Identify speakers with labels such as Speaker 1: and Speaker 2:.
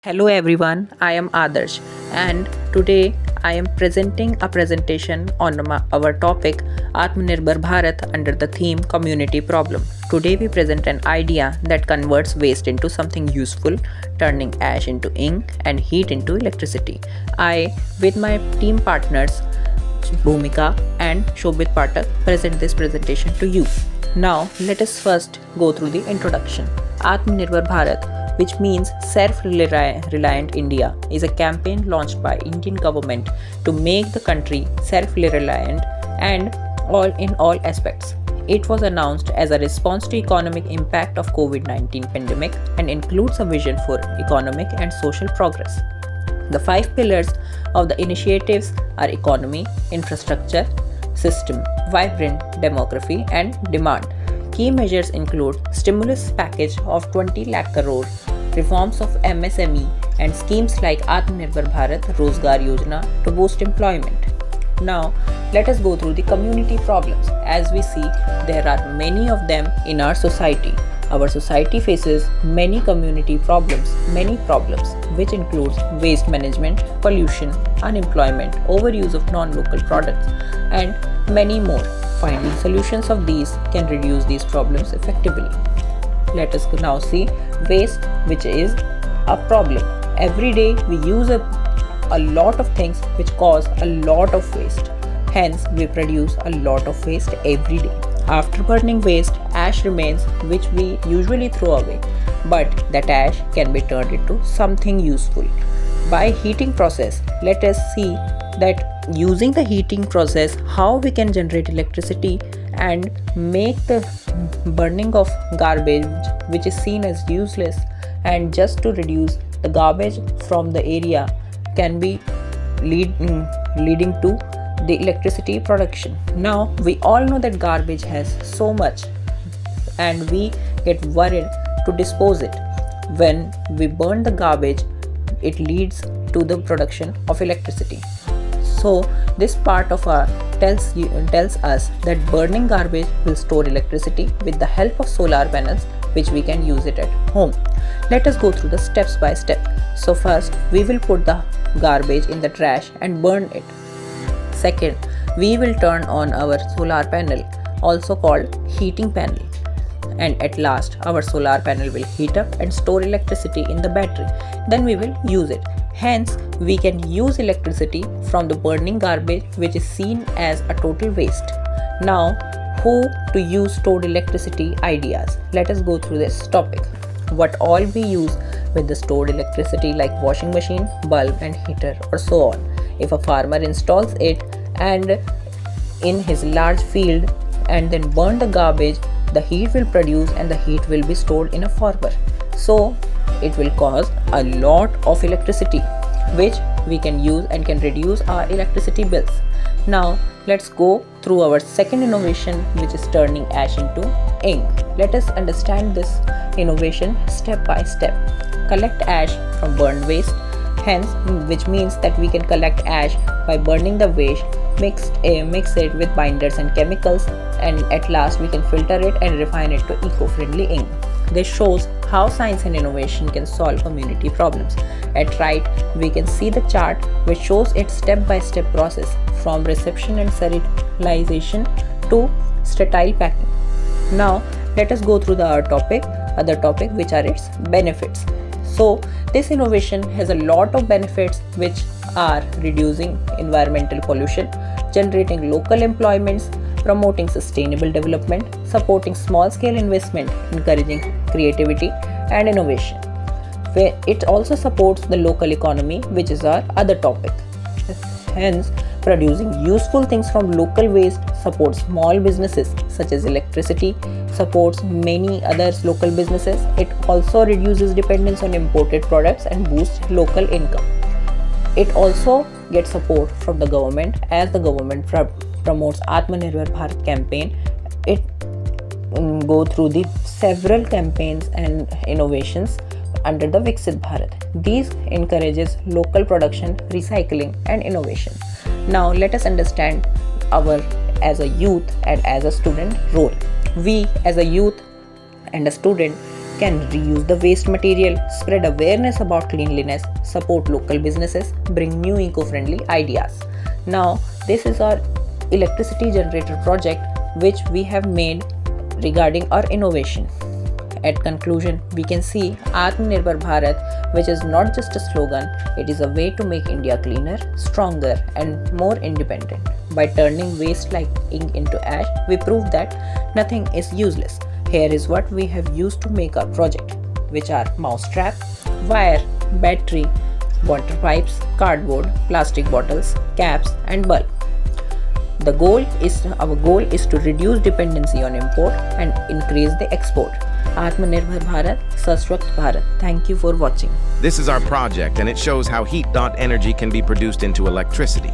Speaker 1: Hello everyone, I am Adarsh and today I am presenting a presentation on our topic Atmanirbhar Bharat under the theme Community Problem. Today we present an idea that converts waste into something useful, turning ash into ink and heat into electricity. I, with my team partners Bhumika and Shobit Patak, present this presentation to you. Now let us first go through the introduction. Atmanirbhar Bharat, which means self-reliant India, is a campaign launched by Indian government to make the country self-reliant and all in all aspects. It was announced as a response to economic impact of COVID-19 pandemic and includes a vision for economic and social progress. The five pillars of the initiatives are economy, infrastructure, system, vibrant demography and demand. Key measures include stimulus package of 20 lakh crore, reforms of MSME and schemes like Atmanirbhar Bharat Rozgar Yojana to boost employment. Now, let us go through the community problems. As we see, there are many of them in our society. Our society faces many community problems, which includes waste management, pollution, unemployment, overuse of non-local products, and many more. Finding solutions of these can reduce these problems effectively. Let us now see waste, which is a problem. Every day we use a lot of things which cause a lot of waste. Hence, we produce a lot of waste every day. After burning waste, ash remains, which we usually throw away, but that ash can be turned into something useful. By heating process, let us see that using the heating process, how we can generate electricity and make the burning of garbage, which is seen as useless, and just to reduce the garbage from the area, can be leading to the electricity production. Now we all know that garbage has so much and we get worried to dispose it. When we burn the garbage, it leads to the production of electricity. So this part of our tells us that burning garbage will store electricity with the help of solar panels, which we can use it at home. Let us go through the steps by step. So first, we will put the garbage in the trash and burn it. Second, we will turn on our solar panel, also called heating panel. And at last, our solar panel will heat up and store electricity in the battery. Then we will use it. Hence, we can use electricity from the burning garbage, which is seen as a total waste. Now, how to use stored electricity ideas. Let us go through this topic. What all we use with the stored electricity, like washing machine, bulb and heater, or so on. If a farmer installs it and in his large field and then burn the garbage, the heat will produce and the heat will be stored in a farmer. So it will cause a lot of electricity, which we can use and can reduce our electricity bills. Now let's go through our second innovation, which is turning ash into ink. Let us understand this innovation step by step. Collect ash from burned waste, hence which means that we can collect ash by burning the waste, mix it with binders and chemicals, and at last we can filter it and refine it to eco-friendly ink. This shows how science and innovation can solve community problems. At right, we can see the chart which shows its step-by-step process from reception and sterilization to sterile packing. Now, let us go through the other topic, which are its benefits. So, this innovation has a lot of benefits, which are reducing environmental pollution, generating local employments, promoting sustainable development, supporting small-scale investment, encouraging creativity and innovation. It also supports the local economy, which is our other topic. Hence, producing useful things from local waste supports small businesses such as electricity, supports many other local businesses. It also reduces dependence on imported products and boosts local income. It also gets support from the government, as the government promotes Atmanirbhar Bharat campaign. It go through the several campaigns and innovations under the Viksit Bharat. These encourages local production, recycling and innovation. Now let us understand our as a youth and as a student role. We as a youth and a student can reuse the waste material, spread awareness about cleanliness, support local businesses, bring new eco-friendly ideas. Now, this is our electricity generator project which we have made regarding our innovation. At conclusion, we can see Atamnirbhar Bharat, which is not just a slogan, it is a way to make India cleaner, stronger and more independent. By turning waste like ink into ash, we prove that nothing is useless. Here is what we have used to make our project, which are mousetrap, wire, battery, water pipes, cardboard, plastic bottles, caps and bulb. Our goal is to reduce dependency on import and increase the export. Atmanirbhar Bharat, Sashwakt Bharat. Thank you for watching.
Speaker 2: This is our project and it shows how heat.energy can be produced into electricity.